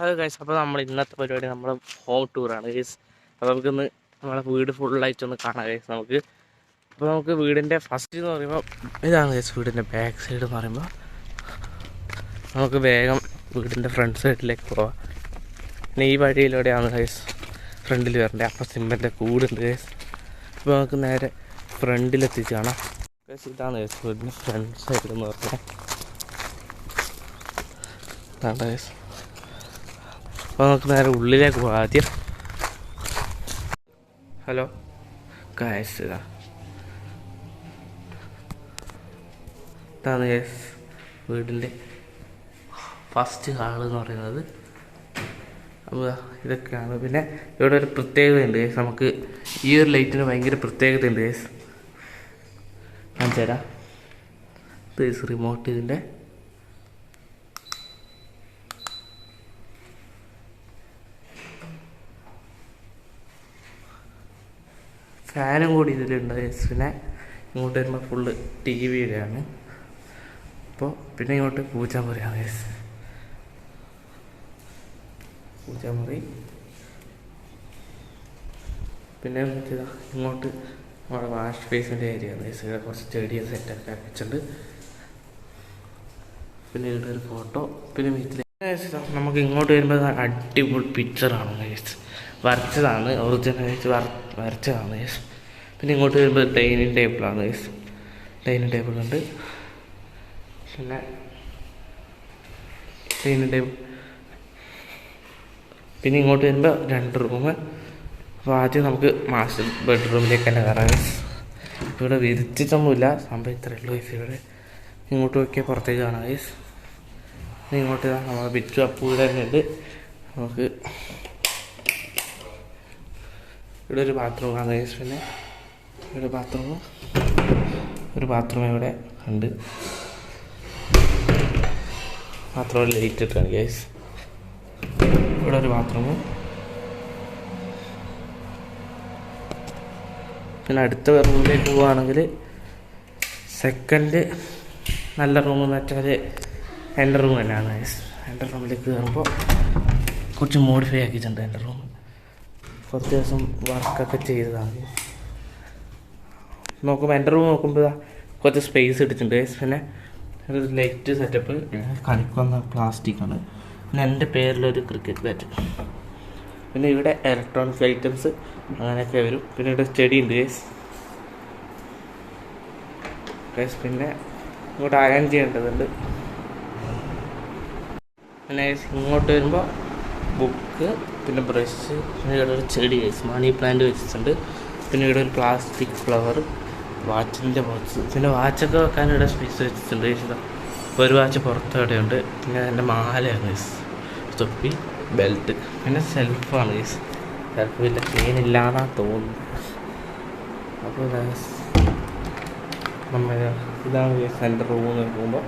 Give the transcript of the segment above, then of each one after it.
Hello guys, അപ്പോൾ നമ്മൾ ഇന്നത്തെ പരിപാടി നമ്മുടെ ഹോം ടൂറാണ് ഗൈസ്. അപ്പോൾ നമുക്കിന്ന് നമ്മളെ വീട് ഫുള്ളായിട്ടൊന്ന് കാണാം ഗൈസ്. നമുക്ക് വീടിൻ്റെ ഫസ്റ്റ് എന്ന് പറയുമ്പോൾ ഇതാണ് ഗൈസ്. വീടിൻ്റെ ബാക്ക് സൈഡ് എന്ന് പറയുമ്പോൾ നമുക്ക് വേഗം വീടിൻ്റെ ഫ്രണ്ട് സൈഡിലേക്ക് പോവാം. പിന്നെ ഈ വഴിയിലൂടെയാണ് ഗൈസ് ഫ്രണ്ടിൽ വരേണ്ടത്. അപ്പോൾ സിമ്മൻ്റെ കൂടുണ്ട് ഗൈസ്. അപ്പോൾ നമുക്ക് നേരെ ഫ്രണ്ടിലെത്തിച്ച് കാണാം ഗൈസ്. ഇതാണ് ഗൈസ് വീടിൻ്റെ ഫ്രണ്ട് സൈഡ് എന്ന് പറഞ്ഞാൽ. ഇതാണ് ഗൈസ്. അപ്പോൾ നമുക്ക് നേരെ ഉള്ളിലേക്ക് പോകാം ആദ്യം. ഹലോ ഗൈസ്, ഇതാണ് ഗൈസ് വീടിൻ്റെ ഫസ്റ്റ് ഹാള് എന്ന് പറയുന്നത്. അപ്പോൾ ഇതൊക്കെയാണ്. പിന്നെ ഇവിടെ ഒരു പ്രത്യേകതയുണ്ട് ഗൈസ്. നമുക്ക് ഈ ഒരു ലൈറ്റിന് ഭയങ്കര പ്രത്യേകതയുണ്ട് ഗൈസ്. കാണിച്ചു തരാം. ഇത് റിമോട്ട് ഇതിൻ്റെ. ഫാനും കൂടി ഇതിലുണ്ട് ഗൈസ്. പിന്നെ ഇങ്ങോട്ട് വരുമ്പോൾ ഫുള്ള് ടി വിയുടെയാണ്. അപ്പോൾ പിന്നെ ഇങ്ങോട്ട് പൂജാമുറിയാണ് ഗൈസ്. പൂജാമുറി. പിന്നെ ഇങ്ങോട്ട് നമ്മുടെ വാഷ് ബേസിൻ്റെ ഏരിയയാണ് ഗൈസ്. ഇവിടെ കുറച്ച് ചെടിയെ സെറ്റൊക്കെ വെച്ചിട്ടുണ്ട്. പിന്നെ ഇവിടെ ഒരു ഫോട്ടോ. പിന്നെ വീട്ടിൽ നമുക്ക് ഇങ്ങോട്ട് വരുമ്പോൾ അടിപൊളി പിക്ചറാണ് ഗൈസ്. വരച്ചതാണ്, ഒറിജിനൽ ഗൈസ്. വരച്ചതാണ് ഗൈസ്. പിന്നെ ഇങ്ങോട്ട് വരുമ്പോൾ ഡൈനിങ് ടേബിളാണ് ഗൈസ്. ഡൈനിങ് ടേബിളുണ്ട്. പിന്നെ ഡൈനിങ് ടേബിൾ. പിന്നെ ഇങ്ങോട്ട് വരുമ്പോൾ 2 റൂം. അപ്പോൾ ആദ്യം നമുക്ക് മാസ്റ്റർ ബെഡ്റൂമിലേക്ക് തന്നെ കയറാം ഗൈസ്. ഇവിടെ വിരിച്ചിട്ടൊന്നുമില്ല, സംഭവം ഇത്രയേ ഉള്ളൂ ഗൈസ്. ഇവിടെ ഇങ്ങോട്ട് നോക്കിയാൽ പുറത്തേക്ക് കാണാം ഗൈസ്. ഇങ്ങോട്ട് നമ്മൾ ബിച്ചു അപ്പു ഇവിടെ തന്നെ ഉണ്ട്. നമുക്ക് ഇവിടെ ഒരു ബാത്റൂമാണ് ഗൈസ്. പിന്നെ ഒരു ബാത്റൂം ഇവിടെ ഉണ്ട്. ബാത്റൂമിൽ ലൈറ്റ് ഇട്ടാണ് ഗൈസ്. ഇവിടെ ഒരു ബാത്റൂം. പിന്നെ അടുത്ത റൂമിലേക്ക് പോവുകയാണെങ്കിൽ സെക്കൻഡ് നല്ല റൂം എന്ന് വെച്ചാൽ എൻ്റെ റൂം തന്നെയാണ് ഗൈസ്. എൻ്റെ റൂമിലേക്ക് കയറുമ്പോൾ കുറച്ച് മോഡിഫൈ ആക്കിയിട്ടുണ്ട്. എൻ്റെ റൂം കുറച്ച് ദിവസം വർക്കൊക്കെ ചെയ്തതാണ്. നോക്കുമ്പോൾ എൻ്റെ റൂം നോക്കുമ്പോൾ കുറച്ച് സ്പേസ് ഇട്ടിട്ടുണ്ട് ഗൈസ്. പിന്നെ ഒരു ലൈറ്റ് സെറ്റപ്പ്, കളിക്കുന്ന പ്ലാസ്റ്റിക്കാണ്. പിന്നെ എൻ്റെ പേരിലൊരു ക്രിക്കറ്റ് ബാറ്റ്. പിന്നെ ഇവിടെ ഇലക്ട്രോണിക്സ് ഐറ്റംസ് അങ്ങനെയൊക്കെ വരും. പിന്നെ ഇവിടെ ചെടിയുണ്ട് ഗൈസ്. പിന്നെ ഇങ്ങോട്ട് അയൺ ചെയ്യേണ്ടതുണ്ട്. പിന്നെ ഇങ്ങോട്ട് വരുമ്പോൾ ബുക്ക്, പിന്നെ ബ്രഷ്, പിന്നെ ഇവിടെ ഒരു ചെടി ഗൈസ്, മണി പ്ലാന്റ് വെച്ചിട്ടുണ്ട്. പിന്നെ ഇവിടെ ഒരു പ്ലാസ്റ്റിക് ഫ്ലവർ, വാച്ചിൻ്റെ ബോക്സ്. പിന്നെ വാച്ചൊക്കെ വെക്കാൻ ഇവിടെ സ്പേസ് വെച്ചിട്ടുണ്ട് ഗൈസ്. ഒരു വാച്ച് പുറത്ത് ഇവിടെയുണ്ട്. പിന്നെ എൻ്റെ മാലയാണ് ഗൈസ്, തൊപ്പി, ബെൽറ്റ്. പിന്നെ സെൽഫാണ് ഗൈസ്. സെൽഫ് വലിയ ക്ലീൻ ഇല്ലാന്നാണ് തോന്നുന്നു. അപ്പോൾ നമ്മൾ ഇതാണ് ഗൈസ് എൻ്റെ റൂം നോക്കുമ്പോൾ.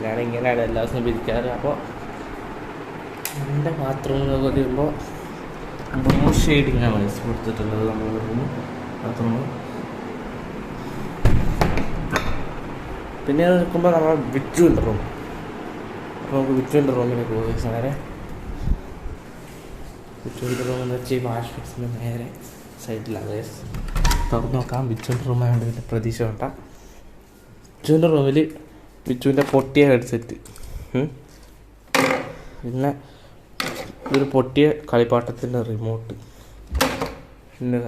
ഞാനിങ്ങനെയാണ് എല്ലാ ദിവസവും പിരിക്കാറ്. അപ്പോൾ എൻ്റെ ബാത്റൂമിലൊക്കെ വരുമ്പോൾ ബ്ലൂ ഷെയ്ഡിങ്ങാണ് ഗൈസ് കൊടുത്തിട്ടുള്ളത് നമ്മുടെ റൂം ബാത്റൂം. പിന്നെ നിൽക്കുമ്പോൾ നമ്മൾ വിച്ചുവിൻ്റെ റൂം. അപ്പോൾ നമുക്ക് വിച്ചുവിൻ്റെ റൂമിലേക്ക് പോകും ഗൈസ്. നേരെ വിച്ചുവിൻ്റെ റൂം എന്ന് വെച്ചാൽ ഈ വാഷ് ബേസിൻ്റെ നേരെ സൈഡിലാണ് ഗൈസ്. തുറന്ന് നോക്കാം. വിച്ചുവിൻ്റെ റൂമായതുകൊണ്ട് പിന്നെ പ്രതീക്ഷ വേണ്ട. വിച്ചുവിൻ്റെ റൂമിൽ വിച്ചുവിൻ്റെ പൊട്ടിയ ഹെഡ്സെറ്റ്, പിന്നെ ഇതൊരു പൊട്ടിയ കളിപ്പാട്ടത്തിൻ്റെ റിമോട്ട്. പിന്നെ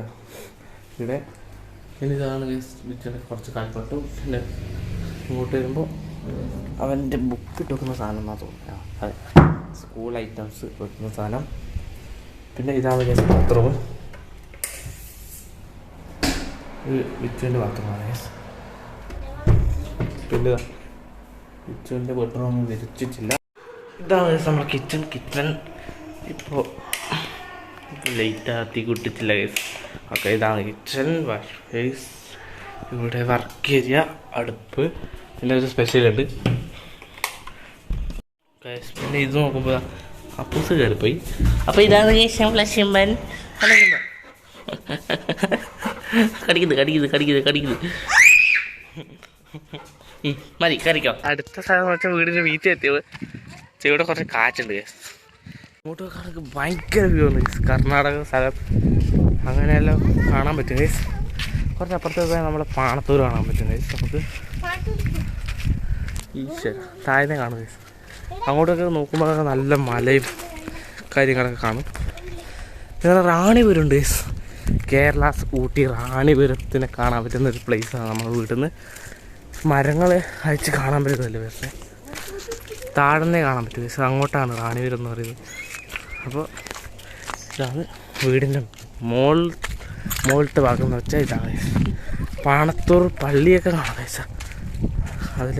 ഇവിടെ ഇതാണ് വിച്ചുവിൻ്റെ കുറച്ച് കളിപ്പാട്ടും. പിന്നെ ഇങ്ങോട്ട് വരുമ്പോൾ അവൻ്റെ ബുക്ക് ഇട്ട് വെക്കുന്ന സാധനം എന്നാണ് തോന്നുന്നത്. അതെ, സ്കൂൾ ഐറ്റംസ് വെക്കുന്ന സാധനം. പിന്നെ ഇതാണ് ഗൈസ് ബാത്റൂം. വിച്ചുവിൻ്റെ ബാത്റൂമാണ് ഗൈസ്. പിന്നെ കിച്ചണിൻ്റെ ബെഡ്റൂം വിരിച്ചിട്ടില്ല. ഇതാണ് നമ്മുടെ കിച്ചൺ ഇപ്പോൾ ലൈറ്റ് ആത്തി കുട്ടിച്ചില്ല ഗൈസ്. ഓക്കെ, ഇതാണ് കിച്ചൺ. വാഷ് ബേസ്, ഇവിടെ വർക്ക് ഏരിയ, അടുപ്പ്, പിന്നെ ഒരു സ്പെഷ്യലുണ്ട് ഗൈസ്. പിന്നെ ഇത് നോക്കുമ്പോൾ അപ്പൂസ് കയറിപ്പോയി. അപ്പോൾ ഇതാണ് ഫ്ലഷിമ്പൻ കടിക്കുന്നത് മതി കറിക്കോ. അടുത്ത സാധനം വെച്ചാൽ വീടിൻ്റെ വീട്ടിൽ എത്തിയത് ഇവിടെ കുറച്ച് കാറ്റുണ്ട്. ഇങ്ങോട്ടൊക്കെ നമുക്ക് ഭയങ്കര വ്യൂ ഉണ്ട് ഗൈസ്. കർണാടക സ്ഥലം അങ്ങനെയെല്ലാം കാണാൻ പറ്റും ഗൈസ്. കുറച്ച് അപ്പുറത്ത് പോയാൽ നമ്മളെ പാണത്തൂർ കാണാൻ പറ്റും ഗൈസ്. നമുക്ക് താഴെ കാണും ഗൈസ്. അങ്ങോട്ടൊക്കെ നോക്കുമ്പോഴൊക്കെ നല്ല മലയും കാര്യങ്ങളൊക്കെ കാണും. പിന്നെ റാണിപുരമുണ്ട് ഗൈസ്. കേരള ഊട്ടി റാണിപുരത്തിനെ കാണാൻ പറ്റുന്ന ഒരു പ്ലേസാണ് നമ്മുടെ വീട്ടിൽ നിന്ന്. മരങ്ങൾ അയച്ച് കാണാൻ പറ്റുന്നതല്ലേ പക്ഷേ താഴെ കാണാൻ പറ്റും ഗൈസ്. അങ്ങോട്ടാണ് റാണിപുരം എന്ന് പറയുന്നത്. അപ്പോൾ ഇതാണ് വീടിൻ്റെ മുകളിലത്തെ ഭാഗം എന്ന് വെച്ചാൽ ഇതാണ് ഗൈസ്. പാണത്തൂർ പള്ളിയൊക്കെ കാണാം ഗൈസ്. അതിൽ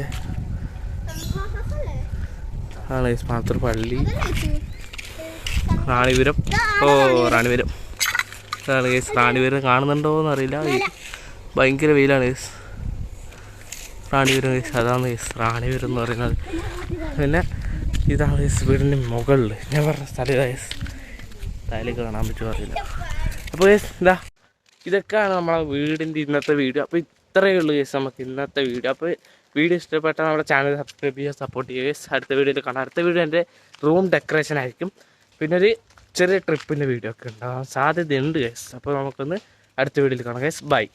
ആണ് ഗൈസ് പാണത്തൂർ പള്ളി. റാണിപുരം റാണിപുരം ഇതാണ് ഗൈസ്. റാണിപുരം കാണുന്നുണ്ടോ എന്നറിയില്ല, ഭയങ്കര വെയിലാണ് ഗൈസ്. റാണിപുരം ഗൈസ്, അതാണ് ഗൈസ് റാണിപുരം എന്ന് പറയുന്നത്. പിന്നെ ഇതാണ് ഗൈസ് വീടിൻ്റെ മുകളിൽ ഞാൻ പറഞ്ഞ സ്ഥലം ഗൈസ്. താഴേക്ക് കാണാൻ പറ്റുമോ അറിയില്ല. അപ്പോൾ ഗൈസ് ഇതൊക്കെയാണ് നമ്മളെ വീടിൻ്റെ ഇന്നത്തെ വീഡിയോ. അപ്പോൾ ഇത്രയേ ഉള്ളൂ ഗൈസ് നമുക്ക് ഇന്നത്തെ വീഡിയോ. അപ്പോൾ വീഡിയോ ഇഷ്ടപ്പെട്ടാൽ നമ്മുടെ ചാനൽ സബ്സ്ക്രൈബ് ചെയ്യുക, സപ്പോർട്ട് ചെയ്യുക ഗൈസ്. അടുത്ത വീഡിയോയിൽ കാണാം. അടുത്ത വീഡിയോ എൻ്റെ റൂം ഡെക്കറേഷൻ ആയിരിക്കും. പിന്നെ ഒരു ചെറിയ ട്രിപ്പിൻ്റെ വീഡിയോ ഒക്കെ ഉണ്ടാകാൻ സാധ്യതയുണ്ട് ഗൈസ്. അപ്പോൾ നമുക്കൊന്ന് അടുത്ത വീഡിയോയിൽ കാണാം ഗൈസ്. ബൈ.